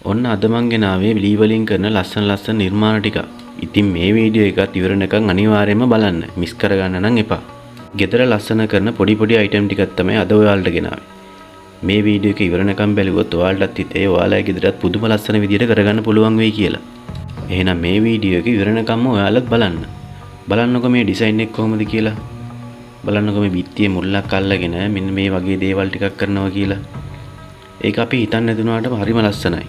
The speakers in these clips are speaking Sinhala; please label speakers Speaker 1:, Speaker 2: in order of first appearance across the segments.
Speaker 1: ඔන්න අද මං ගෙනාවේ ලී වලින් කරන ලස්සන නිර්මාණ ටික. ඉතින් මේ වීඩියෝ එකත් ඉවරනකන් අනිවාර්යයෙන්ම බලන්න. මිස් කරගන්න නම් එපා. ගෙදර ලස්සන කරන පොඩි අයිටම් ටිකක් තමයි අද ඔයාලට ගෙනාවේ. මේ වීඩියෝ එක ඉවරනකන් බැලුවොත් ඔයාලටත් හිතේ ඔයාලගේ ගෙදරත් පුදුම ලස්සන විදියට කරගන්න පුළුවන් වෙයි කියලා. එහෙනම් මේ වීඩියෝ එක ඉවරනකන්ම ඔයාලත් බලන්න. බලන්නකො මේ ඩිසයින් එක කොහොමද කියලා. බලන්නකො මේ බිත්තියේ මුල්ලක් අල්ලගෙන මෙන්න මේ වගේ දේවල් ටිකක් කරනවා කියලා. ඒක අපි හිතන්නේ නැතුණාට හරිම ලස්සනයි.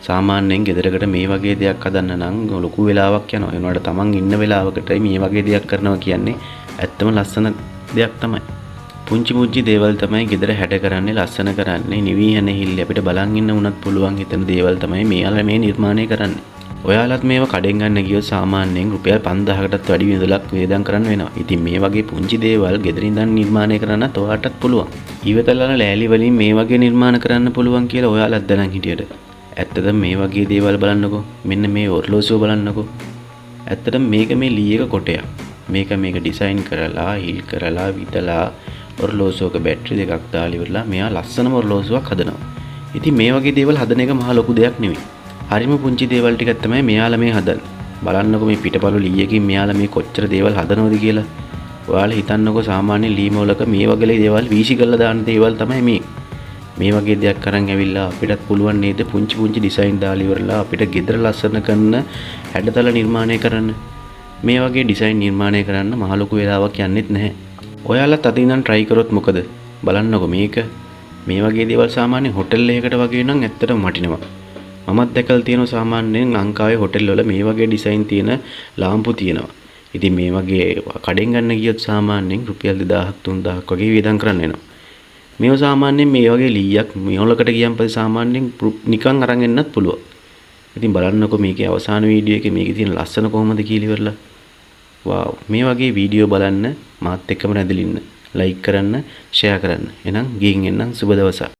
Speaker 1: සාමාන්‍යයෙන් ගෙදරකට මේ වගේ දෙයක් හදන්න නම් ලොකු වෙලාවක් යනවා. ඒ වුණාට තමන් ඉන්න වෙලාවකට මේ වගේ දෙයක් කරනවා කියන්නේ ඇත්තම ලස්සන දෙයක් තමයි. පුංචි දේවල් තමයි ගෙදර හැඩ කරන්නේ, ලස්සන කරන්නේ. නිවි යන හිල්ල අපිට බලන් ඉන්න උනත් පුළුවන් හිතන දේවල් තමයි මෙයාලා මේ නිර්මාණය කරන්නේ. ඔයාලත් මේවා කඩෙන් ගන්න ගියොත් සාමාන්‍යයෙන් රුපියල් 5000කටත් වැඩි වියදලක් වේදම් කරන්න වෙනවා. ඉතින් මේ වගේ පුංචි දේවල් ගෙදරින් ඉඳන් නිර්මාණය කරන්නත් ඔයාටත් පුළුවන්. ඉවතලන ලෑලි වලින් මේ වගේ නිර්මාණ කරන්න පුළුවන් කියලා ඔයාලත් දැනන් හිටියට. ඇත්තටම මේ වගේ දේවල් බලන්නකෝ. මෙන්න මේ ඔර්ලෝසුව බලන්නකෝ. ඇත්තටම මේක මේ ලී එක කොටයක්. මේක ඩිසයින් කරලා, හිල් කරලා, විතලා ඔර්ලෝසුවක බැටරි දෙකක් දාලා ඉවරලා මෙයා ලස්සනම ඔර්ලෝසුවක් හදනවා. ඉතින් මේ වගේ දේවල් හදන එක මහා ලොකු දෙයක් නෙවෙයි. හරිම පුංචි දේවල් ටිකක් තමයි මෙයාලා මේ හදන්නේ. බලන්නකෝ මේ පිටපළු ලී එකකින් මෙයාලා මේ කොච්චර දේවල් හදනවද කියලා. ඔයාලා හිතන්නකෝ සාමාන්‍ය ලී මොලක මේ වගේ දේවල් වීසි කරලා දාන දේවල් තමයි මේ. මේ වගේ දෙයක් අරන් ඇවිල්ලා අපිටත් පුළුවන් නේද පුංචි ඩිසයින් දාලා ඉවරලා අපිට ගෙදර ලස්සන කරන හැඩතල නිර්මාණය කරන්න. මේ වගේ ඩිසයින් නිර්මාණය කරන්න මහ ලොකු වෙලාවක් යන්නෙත් නැහැ. ඔයාලත් අද ඉඳන් try කරොත් මොකද? බලන්නකෝ මේක. මේ වගේ දේවල් සාමාන්‍ය හොටෙල් එකකට වගේ නම් ඇත්තටම වටිනවා. මමත් දැකලා තියෙනවා සාමාන්‍යයෙන් ලංකාවේ හොටෙල් වල මේ වගේ ඩිසයින් තියෙන ලාම්පු තියෙනවා. ඉතින් මේ වගේ කඩෙන් ගන්න ගියොත් සාමාන්‍යයෙන් රුපියල් 2000ක් 3000ක් වගේ වියදම් කරන්න වෙනවා. මේව සාමාන්‍යයෙන් මේ වගේ ලීයක් මෙහොලකට ගියන් පස්සේ සාමාන්‍යයෙන් නිකන් අරන් එන්නත් පුළුවන්. ඉතින් බලන්නකෝ මේකේ අවසාන වීඩියෝ එකේ මේකේ තියෙන ලස්සන කොහොමද කියලා ඉවරලා. වව් මේ වගේ වීඩියෝ බලන්න මාත් එක්කම රැඳිලින්න. ලයික් කරන්න, ෂෙයා කරන්න. එහෙනම් ගිහින් එන්නම් සුබ දවසක්.